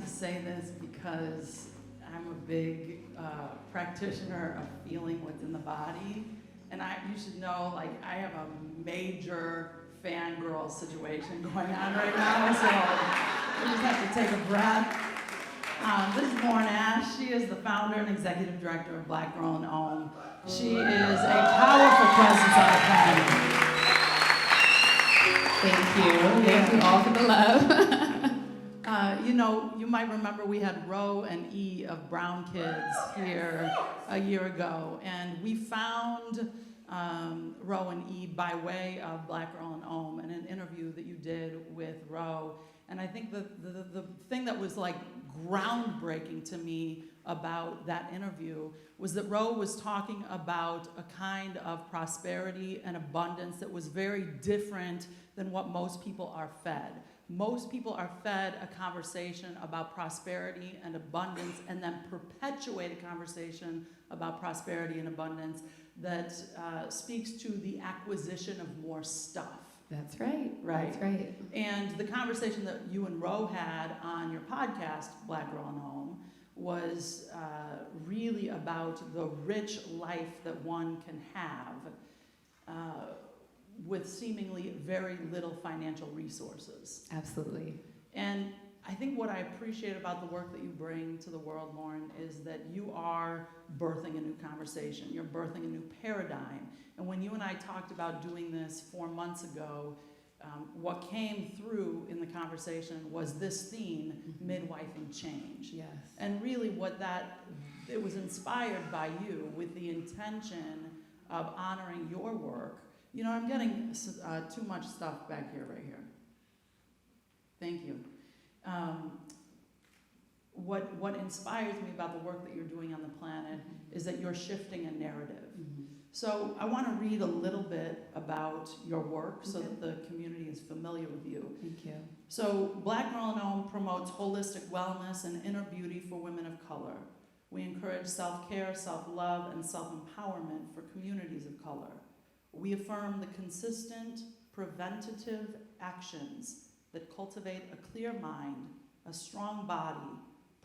to say this because I'm a big practitioner of feeling what's in the body. And you should know, like, I have a major fangirl situation going on right now, so we just have to take a breath. This is Lauren Ash. She is the founder and executive director of Black Girl in Ohm. She is a powerful presence on the planet. Thank you. Thank you all for the love. You might remember we had Ro and E of Brown Kids here a year ago, and we found Ro and E by way of Black Girl in Ohm and an interview that you did with Ro. And I think the thing that was like groundbreaking to me about that interview was that Ro was talking about a kind of prosperity and abundance that was very different than what most people are fed. Most people are fed a conversation about prosperity and abundance and then perpetuate a conversation about prosperity and abundance that speaks to the acquisition of more stuff. That's right. Right. That's right. And the conversation that you and Ro had on your podcast, Black Girl in Ohm, was really about the rich life that one can have with seemingly very little financial resources. Absolutely. And I think what I appreciate about the work that you bring to the world, Lauren, is that you are birthing a new conversation. You're birthing a new paradigm. And when you and I talked about doing this 4 months ago, what came through in the conversation was this theme, Midwifing Change. Yes. And really it was inspired by you with the intention of honoring your work. You know, I'm getting too much stuff back here, right here. Thank you. What inspires me about the work that you're doing on the planet is that you're shifting a narrative. Mm-hmm. So I want to read a little bit about your work so that the community is familiar with you. Thank you. So Black Girl in Ohm promotes holistic wellness and inner beauty for women of color. We encourage self-care, self-love, and self-empowerment for communities of color. We affirm the consistent, preventative actions that cultivate a clear mind, a strong body,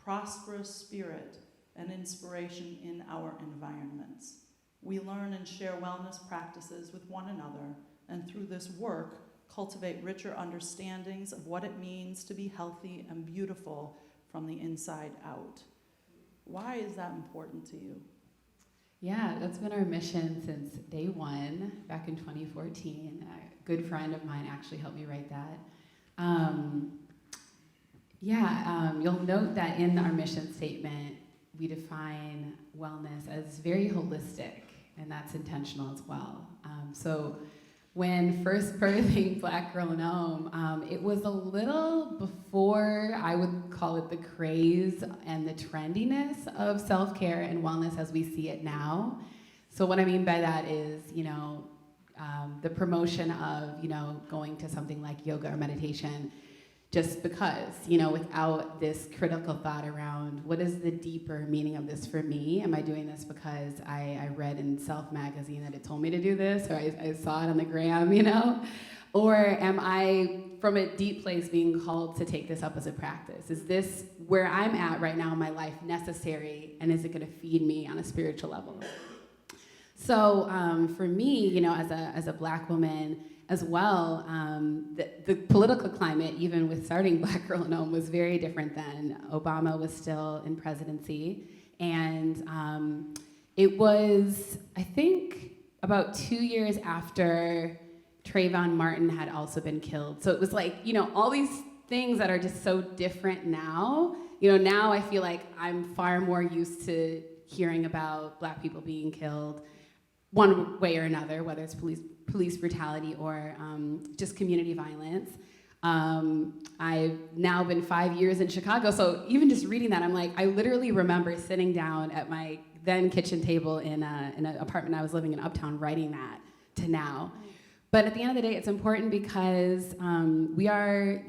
prosperous spirit, and inspiration in our environments. We learn and share wellness practices with one another, and through this work, cultivate richer understandings of what it means to be healthy and beautiful from the inside out. Why is that important to you? Yeah, that's been our mission since day one, back in 2014. A good friend of mine actually helped me write that. You'll note that in our mission statement, we define wellness as very holistic, and that's intentional as well. So when first birthing Black Girl in Ohm, it was a little before I would call it the craze and the trendiness of self-care and wellness as we see it now. So what I mean by that is, the promotion of, going to something like yoga or meditation just because, without this critical thought around what is the deeper meaning of this for me? Am I doing this because I read in Self magazine that it told me to do this, or I saw it on the gram, Or am I, from a deep place, being called to take this up as a practice? Is this where I'm at right now in my life necessary, and is it going to feed me on a spiritual level? So for me, as a Black woman as well, the political climate, even with starting Black Girl in Ohm, was very different then. Obama was still in presidency, and it was, I think, about 2 years after Trayvon Martin had also been killed. So it was like, all these things that are just so different now. Now I feel like I'm far more used to hearing about Black people being killed one way or another, whether it's police brutality or just community violence. I've now been 5 years in Chicago, so even just reading that, I'm like, I literally remember sitting down at my then kitchen table in an apartment I was living in Uptown, writing that to now. But at the end of the day, it's important because we are,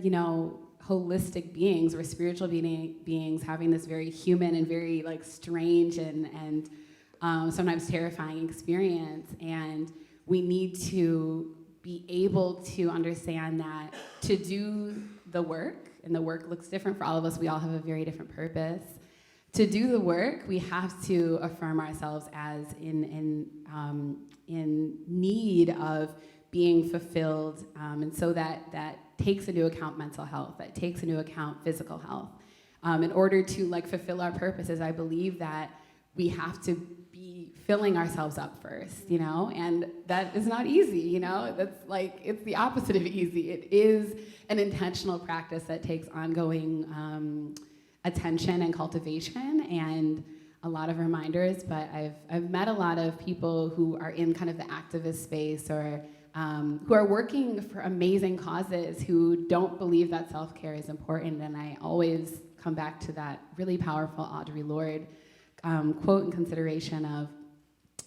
holistic beings. We're spiritual beings having this very human and very strange and sometimes terrifying experience. And we need to be able to understand that to do the work and the work looks different for all of us. We all have a very different purpose. To do the work, we have to affirm ourselves as in need of being fulfilled, and so that takes into account mental health, that takes into account physical health. In order to fulfill our purposes, I believe that we have to be filling ourselves up first, and that is not easy, That's it's the opposite of easy. It is an intentional practice that takes ongoing attention and cultivation and a lot of reminders, but I've met a lot of people who are in kind of the activist space or who are working for amazing causes who don't believe that self-care is important, and I always come back to that really powerful Audre Lorde quote and consideration of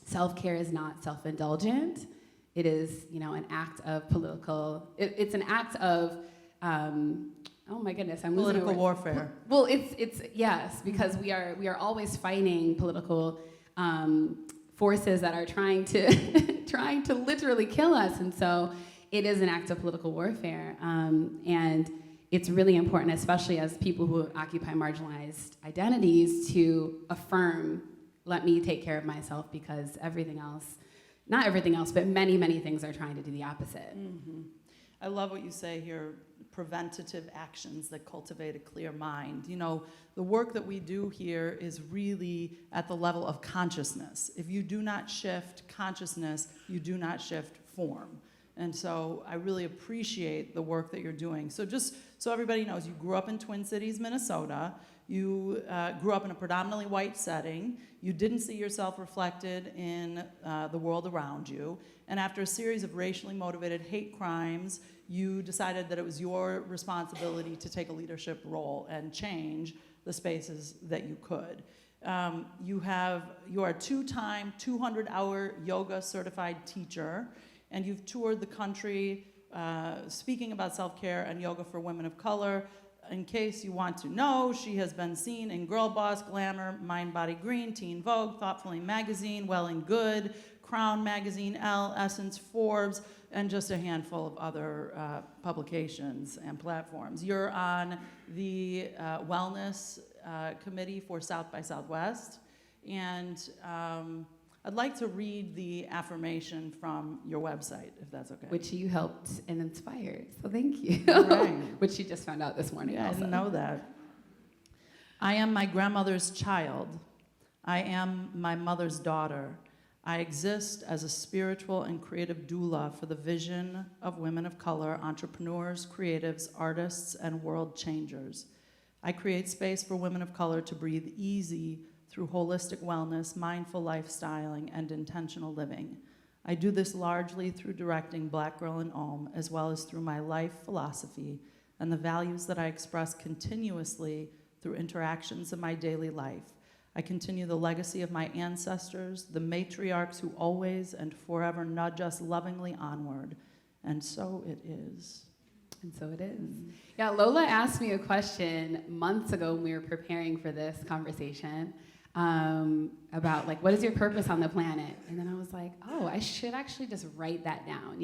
self-care is not self-indulgent. It is, an act of political, it's an act of, oh my goodness, I'm losing political warfare. Well, it's yes, because we are always fighting political forces that are trying to literally kill us, and so it is an act of political warfare, and it's really important, especially as people who occupy marginalized identities, to affirm, let me take care of myself, because everything else, not everything else, but many, many things are trying to do the opposite. Mm-hmm. I love what you say here, preventative actions that cultivate a clear mind. The work that we do here is really at the level of consciousness. If you do not shift consciousness, you do not shift form. And so I really appreciate the work that you're doing. So just so everybody knows, you grew up in Twin Cities, Minnesota. You grew up in a predominantly white setting. You didn't see yourself reflected in the world around you. And after a series of racially motivated hate crimes, you decided that it was your responsibility to take a leadership role and change the spaces that you could. You are a two-time 200-hour yoga certified teacher, and you've toured the country speaking about self-care and yoga for women of color. In case you want to know, she has been seen in Girl Boss, Glamour, Mind Body Green, Teen Vogue, Thoughtfully Magazine, Well and Good, Crown Magazine, Elle, Essence, Forbes, and just a handful of other publications and platforms. You're on the wellness committee for South by Southwest, and I'd like to read the affirmation from your website, if that's okay. Which you helped and inspired, so thank you. Right. Which you just found out this morning. Yeah, also. I didn't know that. I am my grandmother's child. I am my mother's daughter. I exist as a spiritual and creative doula for the vision of women of color, entrepreneurs, creatives, artists, and world changers. I create space for women of color to breathe easy through holistic wellness, mindful lifestyling, and intentional living. I do this largely through directing Black Girl in Om, as well as through my life philosophy and the values that I express continuously through interactions in my daily life. I continue the legacy of my ancestors, the matriarchs who always and forever nudge us lovingly onward. And so it is. And so it is. Yeah, Lola asked me a question months ago when we were preparing for this conversation about what is your purpose on the planet? And then I was like, oh, I should actually just write that down,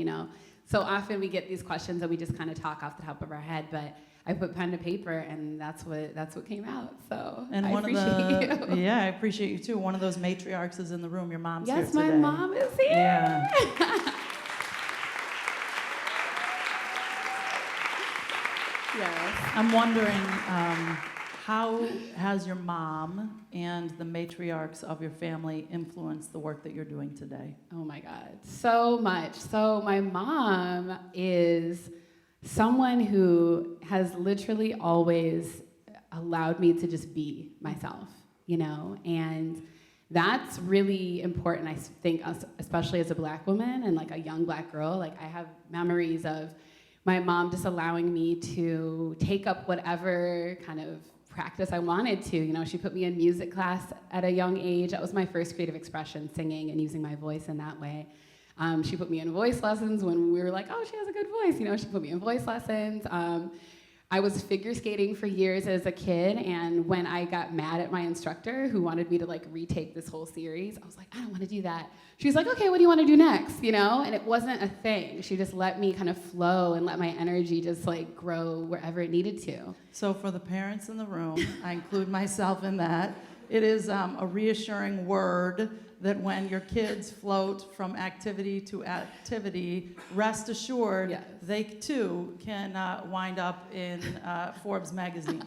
So often we get these questions and we just kind of talk off the top of our head, but I put pen to paper and that's what came out. So and I appreciate you. Yeah, I appreciate you too. One of those matriarchs is in the room. Your mom's here today. Yes, my mom is here. Yeah. Yes. I'm wondering, how has your mom and the matriarchs of your family influenced the work that you're doing today? Oh my God, so much. So my mom is someone who has literally always allowed me to just be myself, and that's really important, I think, especially as a Black woman and a young Black girl. I have memories of my mom just allowing me to take up whatever kind of practice I wanted to. She put me in music class at a young age. That was my first creative expression, singing and using my voice in that way. She put me in voice lessons when we were like, oh, she has a good voice. She put me in voice lessons. I was figure skating for years as a kid, and when I got mad at my instructor who wanted me to like retake this whole series, I was like, I don't want to do that. She was like, okay, what do you want to do next? You know, and it wasn't a thing. She just let me kind of flow and let my energy just like grow wherever it needed to. So for the parents in the room, I include myself in that, it is a reassuring word that when your kids float from activity to activity, rest assured, Yes. they too can wind up in Forbes magazine.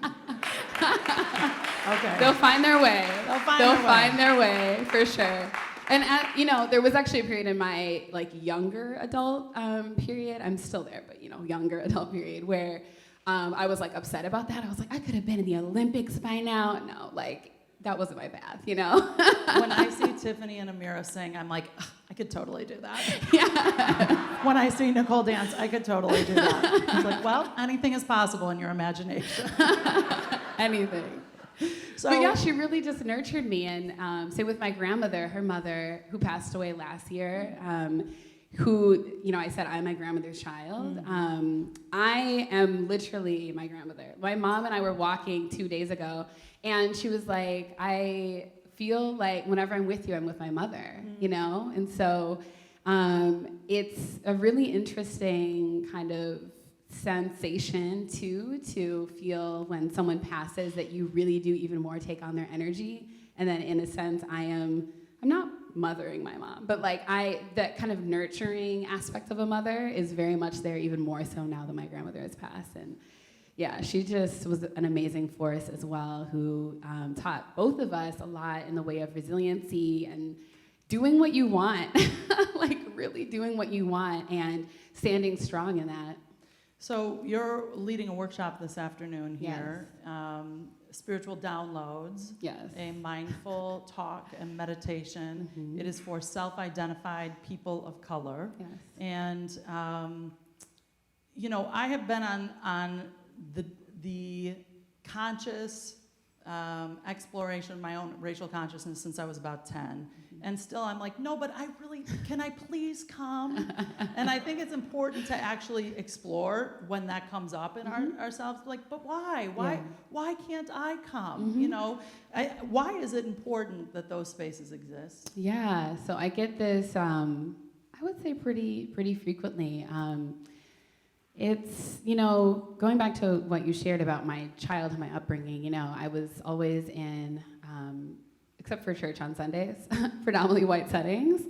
Okay. They'll find their way. They'll find their way, for sure. And you know, there was actually a period in my like younger adult period. I'm still there, but you know, younger adult period where I was like upset about that. I was like, I could have been in the Olympics by now. No, like that wasn't my path, you know. When I see Tiffany and Amira sing, I'm like, I could totally do that. Yeah. When I see Nicole dance, I could totally do that. It's like, well, anything is possible in your imagination. Anything. So But yeah, she really just nurtured me. And same with my grandmother, her mother, who passed away last year, who, you know, I said I'm my grandmother's child. I am literally my grandmother. My mom and I were walking 2 days ago, and she was like, I feel like whenever I'm with you, I'm with my mother, you know? And so it's a really interesting kind of sensation too, to feel when someone passes that you really do even more take on their energy. And then in a sense, I'm not mothering my mom, but like that kind of nurturing aspect of a mother is very much there, even more so now that my grandmother has passed. And yeah, she just was an amazing force as well, who taught both of us a lot in the way of resiliency and doing what you want, like really doing what you want and standing strong in that. So you're leading a workshop this afternoon here, spiritual downloads, Yes. a mindful talk and meditation. Mhm. It is for self-identified people of color. Yes. And, you know, I have been on the conscious exploration of my own racial consciousness since I was about 10. And still I'm like, no, but can I please come? And I think it's important to actually explore when that comes up in ourselves. Like, but why? Why can't I come? You know, why is it important that those spaces exist? Yeah, so I get this, I would say pretty frequently. It's, you know, going back to what you shared about my childhood, my upbringing, you know, I was always in, except for church on Sundays, predominantly white settings.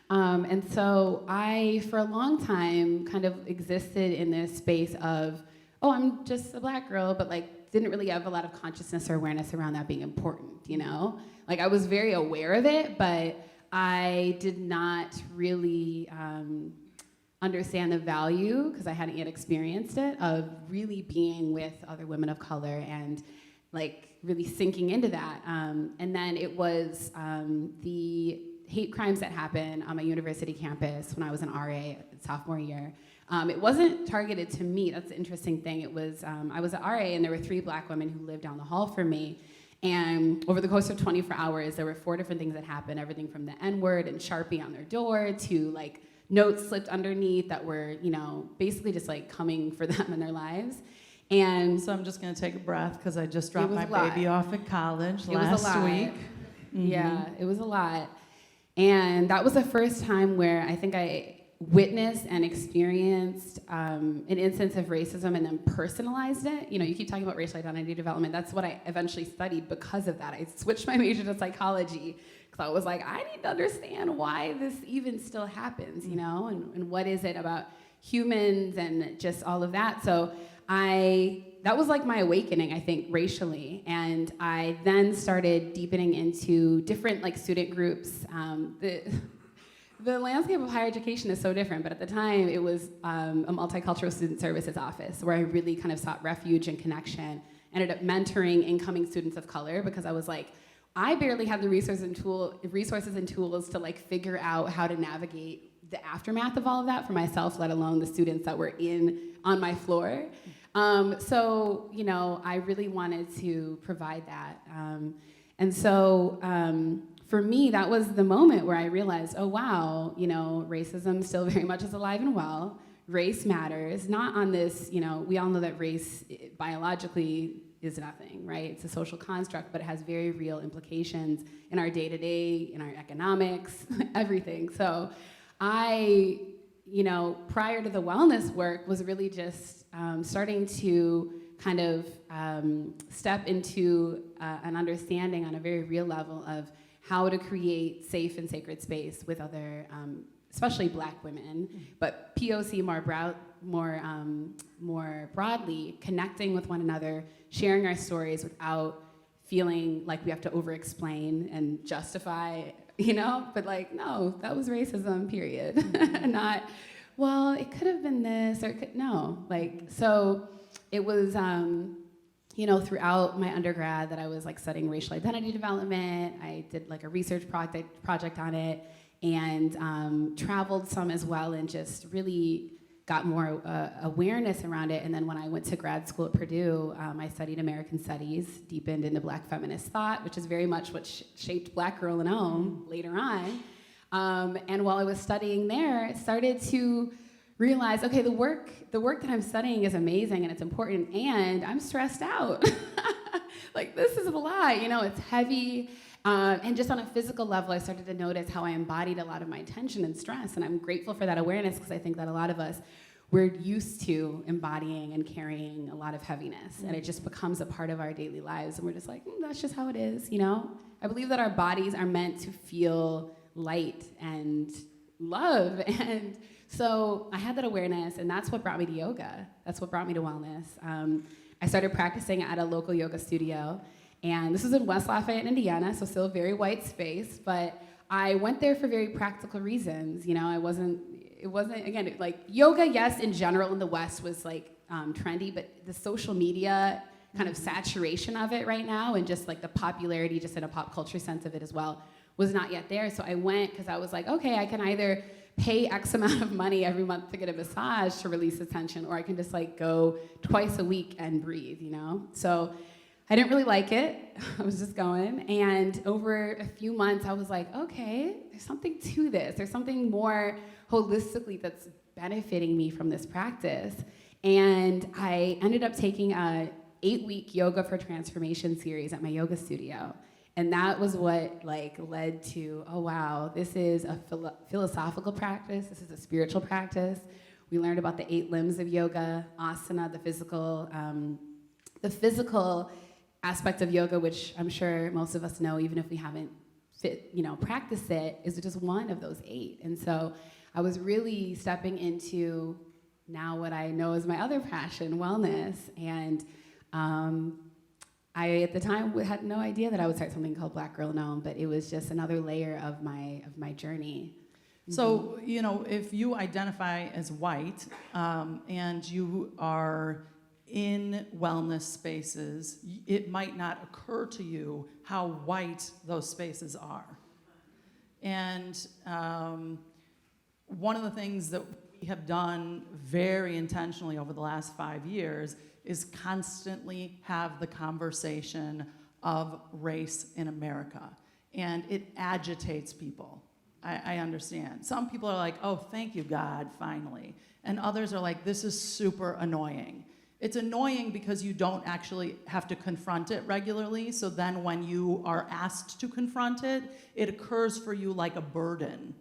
And so I, for a long time, kind of existed in this space of, oh, I'm just a black girl, but like didn't really have a lot of consciousness or awareness around that being important, you know? Like I was very aware of it, but I did not really understand the value, because I hadn't yet experienced it, of really being with other women of color and like really sinking into that. And then it was the hate crimes that happened on my university campus when I was an RA sophomore year. It wasn't targeted to me. That's the interesting thing. It was, I was an RA and there were 3 black women who lived down the hall from me. And over the course of 24 hours, there were 4 different things that happened. Everything from the N-word and Sharpie on their door to like notes slipped underneath that were, you know, basically just like coming for them in their lives. And So I'm just going to take a breath because I just dropped was my a lot. baby off at college It was a last lot. week. Yeah, it was a lot. And that was the first time where I think I witnessed and experienced an instance of racism and then personalized it. You know, you keep talking about racial identity development. That's what I eventually studied because of that. I switched my major to psychology because I was like, I need to understand why this even still happens, you know, and what is it about humans and just all of that. So that was like my awakening, I think, racially. And I then started deepening into different like student groups. The landscape of higher education is so different, but at the time it was a multicultural student services office where I really kind of sought refuge and connection. Ended up mentoring incoming students of color because I was like, I barely had the resources and tools to like figure out how to navigate the aftermath of all of that for myself, let alone the students that were on my floor. So, you know, I really wanted to provide that. And so for me, that was the moment where I realized, oh, wow, you know, racism still very much is alive and well. race matters, not on this, we all know that race biologically is nothing, right? It's a social construct, but it has very real implications in our day-to-day, in our economics, everything. So I, prior to the wellness work, was really just starting to kind of step into an understanding on a very real level of how to create safe and sacred space with other, especially Black women, but POC more broadly, connecting with one another, sharing our stories without feeling like we have to over-explain and justify, but like, no, that was racism, period. Not, well, it could have been this, or it could, no. So it was, throughout my undergrad that I was like studying racial identity development. I did like a research project on it, and traveled some as well, and just really got more awareness around it. And then when I went to grad school at Purdue, I studied American Studies, deepened into Black feminist thought, which is very much what shaped Black Girl in Om later on. And while I was studying there, I started to realize, okay, the work that I'm studying is amazing and it's important, and I'm stressed out. Like, this is a lot, it's heavy. And just on a physical level, I started to notice how I embodied a lot of my tension and stress, and I'm grateful for that awareness, because I think that a lot of us, we're used to embodying and carrying a lot of heaviness, and it just becomes a part of our daily lives, and we're just like, that's just how it is, I believe that our bodies are meant to feel light and love, and so I had that awareness, and that's what brought me to yoga. That's what brought me to wellness. I started practicing at a local yoga studio, and this was in West Lafayette, Indiana, so still a very white space, but I went there for very practical reasons. It wasn't, again, like yoga, yes, in general in the West was like trendy, but the social media kind of saturation of it right now, and just like the popularity just in a pop culture sense of it as well, was not yet there. So I went because I was like, okay, I can either pay X amount of money every month to get a massage to release the tension, or I can just like go twice a week and breathe, So I didn't really like it. I was just going. And over a few months, I was like, okay, there's something to this. There's something more holistically that's benefiting me from this practice. And I ended up taking a 8-week Yoga for Transformation series at my yoga studio. And that was what led to, oh wow, this is a philosophical practice. This is a spiritual practice. We learned about the 8 limbs of yoga, asana, the physical aspect of yoga, which I'm sure most of us know, even if we haven't practiced it, is just one of those 8. And so I was really stepping into now what I know is my other passion, wellness. And I, at the time, had no idea that I would start something called Black Girl in Om, but it was just another layer of my journey. So, if you identify as white and you are in wellness spaces, it might not occur to you how white those spaces are. And one of the things that we have done very intentionally over the last 5 years is constantly have the conversation of race in America. And it agitates people. I understand. Some people are like, oh, thank you, God, finally. And others are like, this is super annoying. It's annoying because you don't actually have to confront it regularly, so then when you are asked to confront it, it occurs for you like a burden.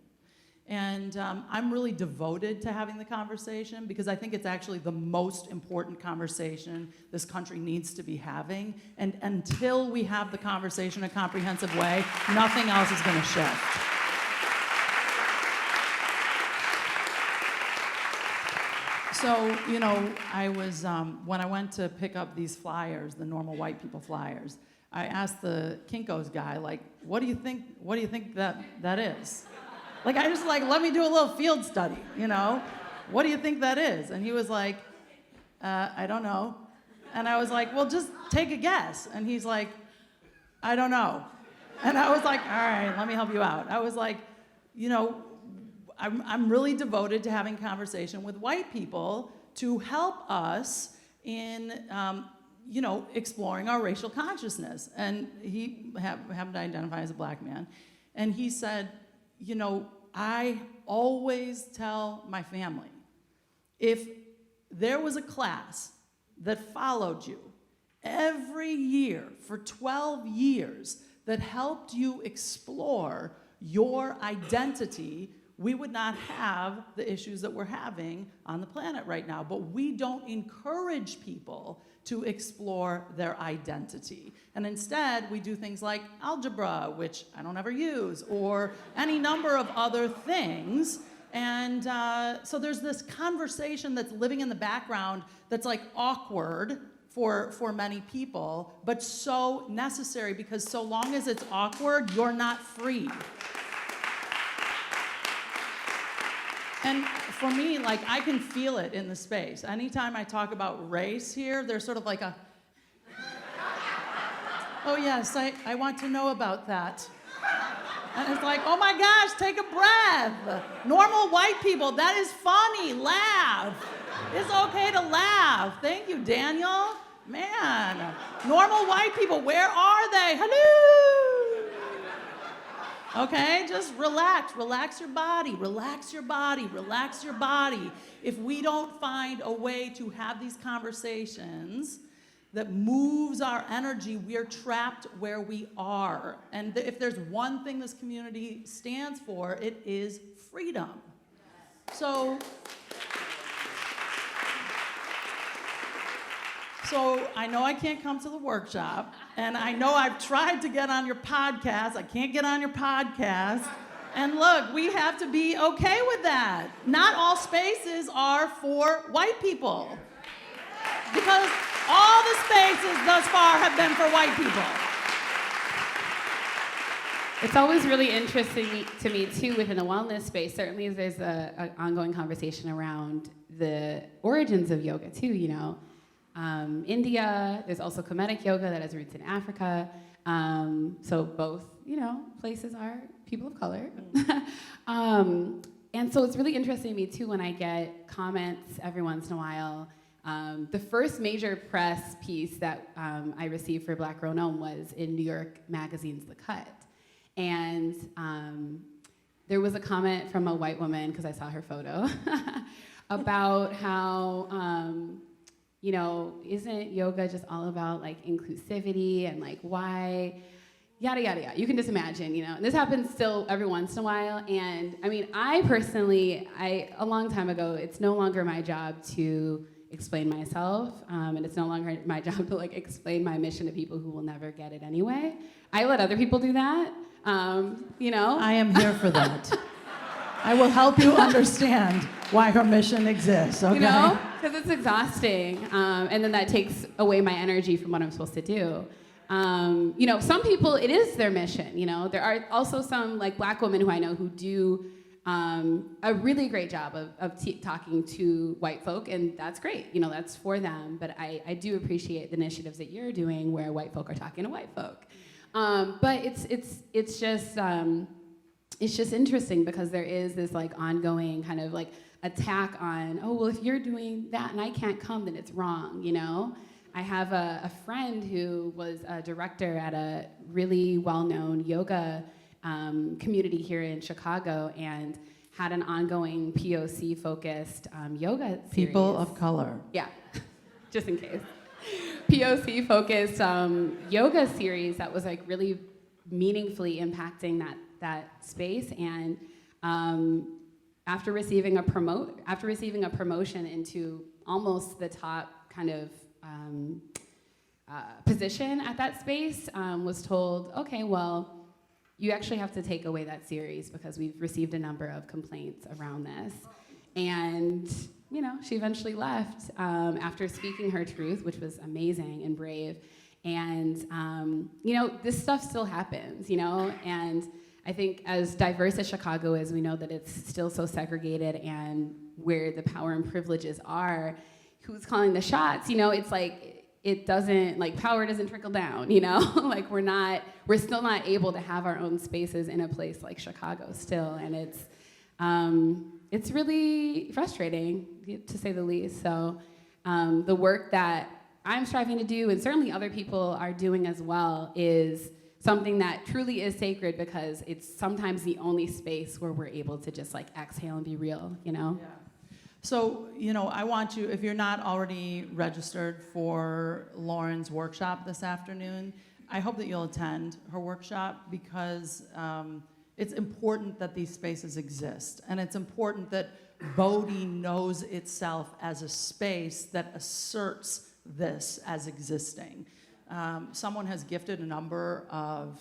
And I'm really devoted to having the conversation, because I think it's actually the most important conversation this country needs to be having. And until we have the conversation in a comprehensive way, nothing else is going to shift. So, I was, when I went to pick up these flyers, the normal white people flyers, I asked the Kinko's guy, what do you think that is? I just let me do a little field study, What do you think that is? And he was like, I don't know. And I was like, well, just take a guess. And he's like, I don't know. And I was like, all right, let me help you out. I was like, I'm really devoted to having conversation with white people to help us in, exploring our racial consciousness. And he happened to identify as a Black man. And he said, I always tell my family, if there was a class that followed you every year for 12 years that helped you explore your identity, we would not have the issues that we're having on the planet right now. But we don't encourage people to explore their identity. And instead, we do things like algebra, which I don't ever use, or any number of other things. And so there's this conversation that's living in the background that's like awkward for many people, but so necessary, because so long as it's awkward, you're not free. And for me, like, I can feel it in the space. Anytime I talk about race here, there's sort of like a, oh yes, I want to know about that. And it's like, oh my gosh, take a breath. Normal white people, that is funny, laugh. It's okay to laugh. Thank you, Daniel. Man, normal white people, where are they? Hello. Okay, just relax your body, relax your body, relax your body. If we don't find a way to have these conversations that moves our energy, we are trapped where we are. And if there's one thing this community stands for, it is freedom. So I know I can't come to the workshop, and I know I've tried to get on your podcast. I can't get on your podcast. And look, we have to be okay with that. Not all spaces are for white people, because all the spaces thus far have been for white people. It's always really interesting to me, too, within the wellness space. Certainly there's an ongoing conversation around the origins of yoga, too, you know. India, there's also Kemetic yoga that has roots in Africa. So both, you know, places are people of color. And so it's really interesting to me, too, when I get comments every once in a while. The first major press piece that I received for Black Girl Known was in New York Magazine's The Cut. And there was a comment from a white woman, because I saw her photo, about how, you know, isn't yoga just all about like inclusivity and like why, yada, yada, yada. You can just imagine, you know. And this happens still every once in a while. And I mean, I personally, a long time ago, it's no longer my job to explain myself, and it's no longer my job to like explain my mission to people who will never get it anyway. I let other people do that, you know. I am here for that. I will help you understand why her mission exists, okay? You know, because it's exhausting, and then that takes away my energy from what I'm supposed to do. You know, some people, it is their mission, you know. There are also some like Black women who I know who do a really great job of talking to white folk, and that's great, you know, that's for them. But I do appreciate the initiatives that you're doing where white folk are talking to white folk. But it's just interesting, because there is this like ongoing kind of like attack on, oh, well, if you're doing that and I can't come, then it's wrong, you know? I have a friend who was a director at a really well-known yoga community here in Chicago, and had an ongoing POC-focused yoga series. People of color. Yeah, just in case. POC-focused yoga series that was like really meaningfully impacting that space. And after receiving a promotion into almost the top kind of position at that space, was told, okay, well, you actually have to take away that series because we've received a number of complaints around this. And, you know, she eventually left after speaking her truth, which was amazing and brave. And, you know, this stuff still happens, you know, and I think as diverse as Chicago is, we know that it's still so segregated, and where the power and privileges are, who's calling the shots, you know, it's like, it doesn't, like, power doesn't trickle down, you know? Like, we're still not able to have our own spaces in a place like Chicago still, and it's really frustrating, to say the least. So the work that I'm striving to do, and certainly other people are doing as well, is something that truly is sacred, because it's sometimes the only space where we're able to just like exhale and be real, you know? Yeah. So, I want you, if you're not already registered for Lauren's workshop this afternoon, I hope that you'll attend her workshop because it's important that these spaces exist. And it's important that Bodie knows itself as a space that asserts this as existing. Someone has gifted a number of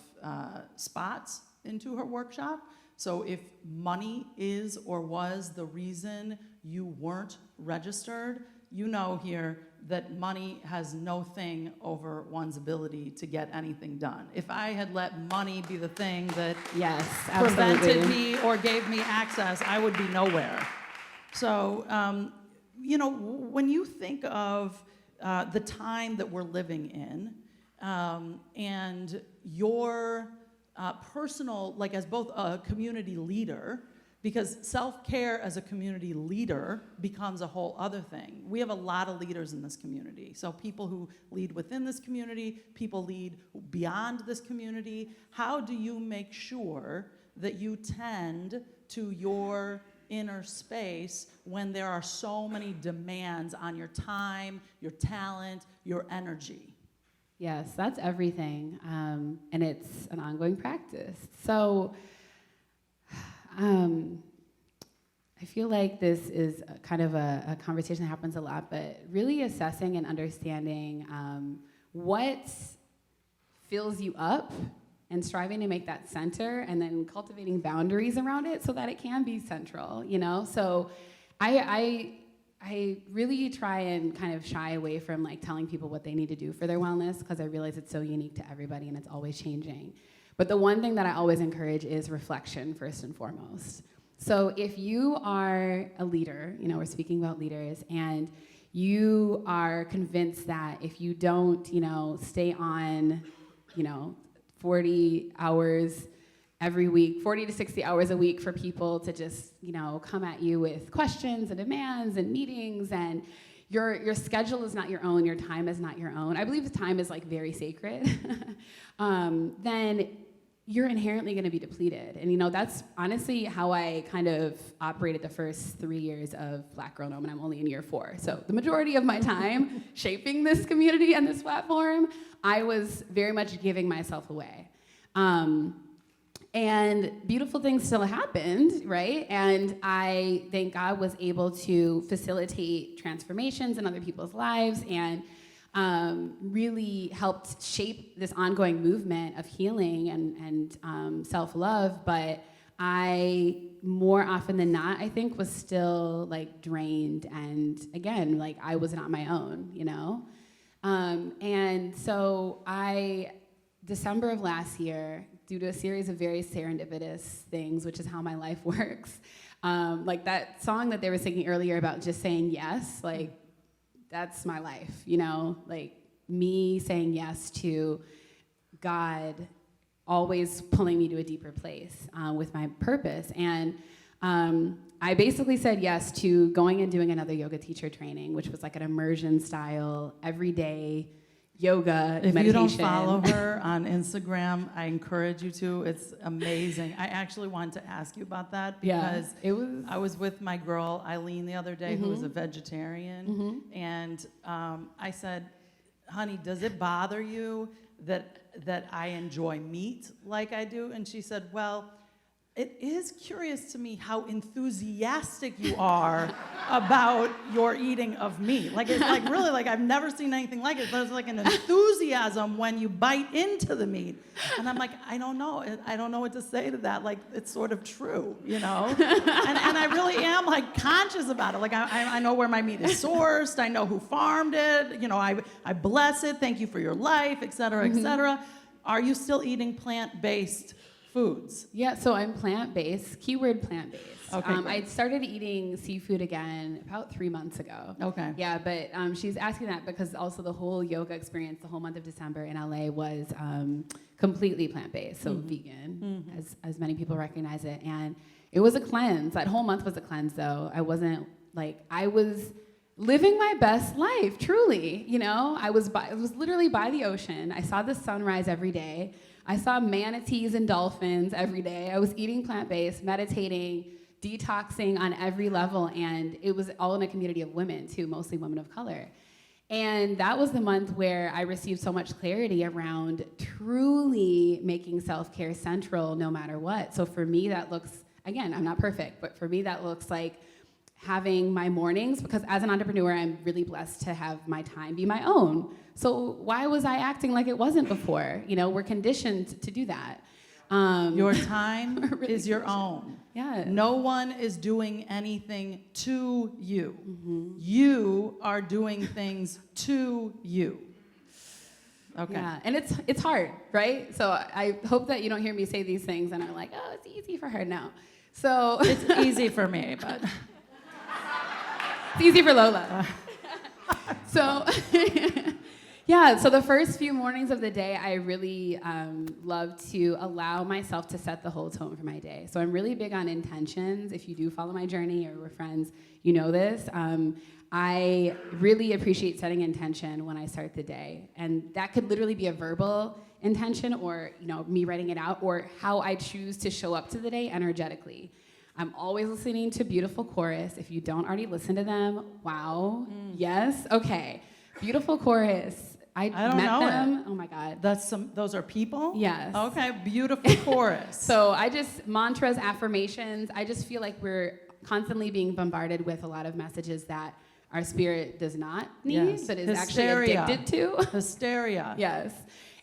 spots into her workshop. So if money is or was the reason you weren't registered, you know here that money has no thing over one's ability to get anything done. If I had let money be the thing that Yes, prevented absolutely. me or gave me access, I would be nowhere. So, when you think of the time that we're living in and your personal, like as both a community leader, because self-care as a community leader becomes a whole other thing. We have a lot of leaders in this community. So people who lead within this community, people lead beyond this community. How do you make sure that you tend to your inner space when there are so many demands on your time, your talent, your energy? Yes, that's everything, and it's an ongoing practice. So I feel like this is kind of a conversation that happens a lot, but really assessing and understanding what fills you up and striving to make that center and then cultivating boundaries around it so that it can be central, So I really try and kind of shy away from like telling people what they need to do for their wellness because I realize it's so unique to everybody and it's always changing. But the one thing that I always encourage is reflection first and foremost. So if you are a leader, we're speaking about leaders, and you are convinced that if you don't, stay on, 40 hours every week, 40 to 60 hours a week for people to just, come at you with questions and demands and meetings, and your schedule is not your own, your time is not your own. I believe the time is like very sacred. Then you're inherently going to be depleted. And that's honestly how I kind of operated the first 3 years of Black Girl Gnome, and I'm only in year 4. So the majority of my time shaping this community and this platform, I was very much giving myself away. And beautiful things still happened, right? And I, thank God, was able to facilitate transformations in other people's lives and really helped shape this ongoing movement of healing and self-love. But I, more often than not, I think was still like drained. And again, like I was not my own, And so December of last year, due to a series of very serendipitous things, which is how my life works, like that song that they were singing earlier about just saying yes, like that's my life, like me saying yes to God always pulling me to a deeper place with my purpose. And I basically said yes to going and doing another yoga teacher training, which was like an immersion style, everyday yoga If meditation. you don't follow her on Instagram, I encourage you to. It's amazing. I actually wanted to ask you about that because I was with my girl Eileen the other day, who is a vegetarian, and I said, honey, does it bother you that I enjoy meat like I do? And she said, well, it is curious to me how enthusiastic you are about your eating of meat. Like, it's like really, like I've never seen anything like it. There's like an enthusiasm when you bite into the meat. And I'm like, I don't know. I don't know what to say to that. Like, it's sort of true, And I really am like conscious about it. Like, I know where my meat is sourced. I know who farmed it. I bless it. Thank you for your life, et cetera, et cetera. Are you still eating plant-based foods? Yeah, so I'm plant-based, keyword plant-based. Okay, I started eating seafood again about 3 months ago. Okay. Yeah, but she's asking that because also the whole yoga experience, the whole month of December in LA was completely plant-based, so vegan, as many people recognize it. And it was a cleanse. That whole month was a cleanse, though. I was living my best life, truly. I was literally by the ocean. I saw the sunrise every day. I saw manatees and dolphins every day. I was eating plant-based, meditating, detoxing on every level, and it was all in a community of women too, mostly women of color. And that was the month where I received so much clarity around truly making self-care central no matter what. So for me, that looks, again, I'm not perfect, but for me, that looks like having my mornings, because as an entrepreneur, I'm really blessed to have my time be my own. So why was I acting like it wasn't before? You know, we're conditioned to do that. Your time really is your own. Yeah. No one is doing anything to you. Mm-hmm. You are doing things to you. Okay. Yeah, and it's hard, right? So I hope that you don't hear me say these things and are like, oh, it's easy for her now. So It's easy for me, but it's easy for Lola. So yeah, so the first few mornings of the day, I really love to allow myself to set the whole tone for my day. So I'm really big on intentions. If you do follow my journey or we're friends, you know this. I really appreciate setting intention when I start the day. And that could literally be a verbal intention, or me writing it out, or how I choose to show up to the day energetically. I'm always listening to Beautiful Chorus. If you don't already listen to them, wow. Yes? Okay. Beautiful Chorus. I don't met know them. it. Oh my God. those are people? Yes. Okay, beautiful chorus. So I just, mantras, affirmations, I just feel like we're constantly being bombarded with a lot of messages that our spirit does not need, Yes. but is Hysteria. actually addicted to. Hysteria. Yes.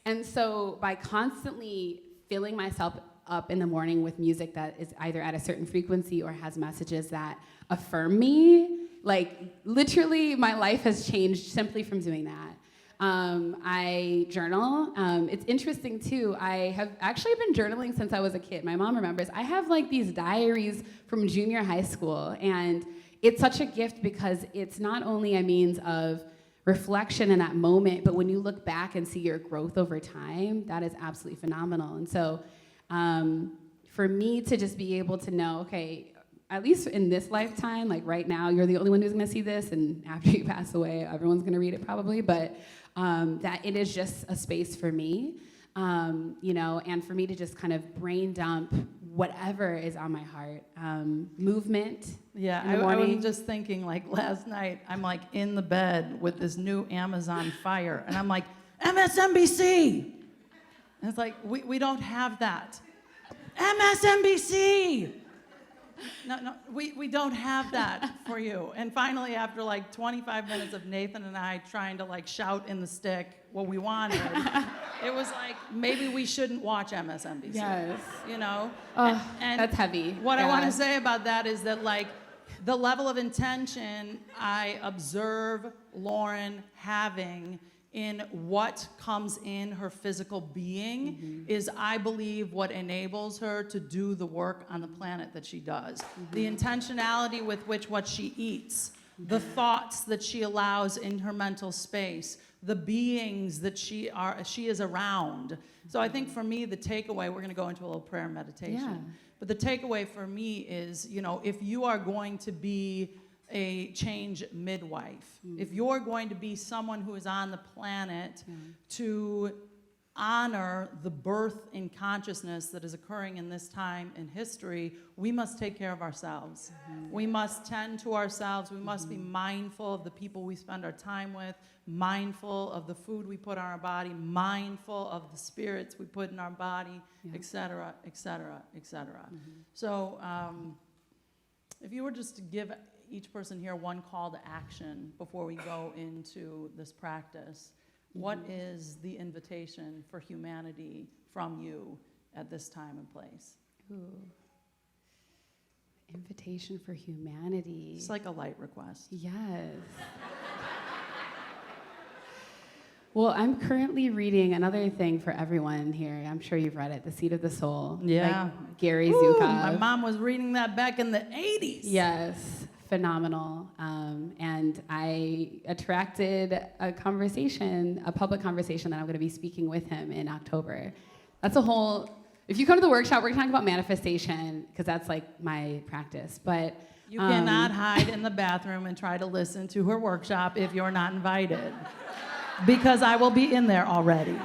And so by constantly filling myself up in the morning with music that is either at a certain frequency or has messages that affirm me, like literally my life has changed simply from doing that. I journal. It's interesting too. I have actually been journaling since I was a kid. My mom remembers. I have like these diaries from junior high school, and it's such a gift because it's not only a means of reflection in that moment, but when you look back and see your growth over time, that is absolutely phenomenal. And so for me to just be able to know, okay, at least in this lifetime, like right now, you're the only one who's gonna see this, and after you pass away, everyone's gonna read it probably, but that it is just a space for me, and for me to just kind of brain dump whatever is on my heart. Movement. Yeah, in the I morning. was just thinking, like last night, I'm like in the bed with this new Amazon Fire, and I'm like, MSNBC! And it's like, we don't have that. MSNBC! No, we don't have that for you. And finally, after like 25 minutes of Nathan and I trying to like shout in the stick what we wanted, it was like, maybe we shouldn't watch MSNBC. Yes. And That's heavy. What I Yeah. want to say about that is that like the level of intention I observe Lauren having in what comes in her physical being is, I believe, what enables her to do the work on the planet that she does. The intentionality with which what she eats, the thoughts that she allows in her mental space, the beings that she is around. So I think for me, the takeaway, we're going to go into a little prayer and meditation. Yeah. But the takeaway for me is, if you are going to be a change midwife, if you're going to be someone who is on the planet to honor the birth in consciousness that is occurring in this time in history, we must take care of ourselves. We must tend to ourselves. We must be mindful of the people we spend our time with, mindful of the food we put in our body, mindful of the spirits we put in our body, et cetera, et cetera, et cetera. So if you were just to give each person here one call to action before we go into this practice, what is the invitation for humanity from you at this time and place? Ooh. Invitation for humanity. It's like a light request. Yes. Well, I'm currently reading another thing for everyone here. I'm sure you've read it, The Seed of the Soul. Yeah. By Gary Ooh, Zukav. my mom was reading that back in the 80s. Yes, phenomenal. And I attracted a public conversation that I'm going to be speaking with him in October. That's a whole, if you come to the workshop, we're going to talk about manifestation, because that's like my practice. But You cannot hide in the bathroom and try to listen to her workshop if you're not invited, because I will be in there already.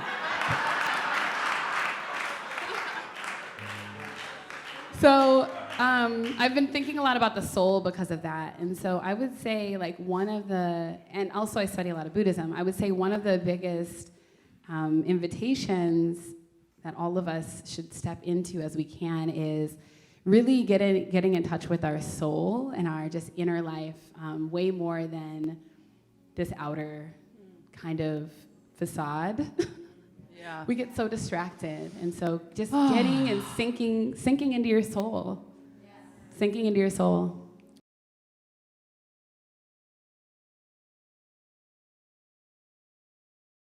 So I've been thinking a lot about the soul because of that. And so I would say like and also I study a lot of Buddhism, I would say one of the biggest invitations that all of us should step into as we can is really getting in touch with our soul and our just inner life way more than this outer kind of facade. Yeah. We get so distracted. And so just getting and sinking into your soul. Sinking into your soul.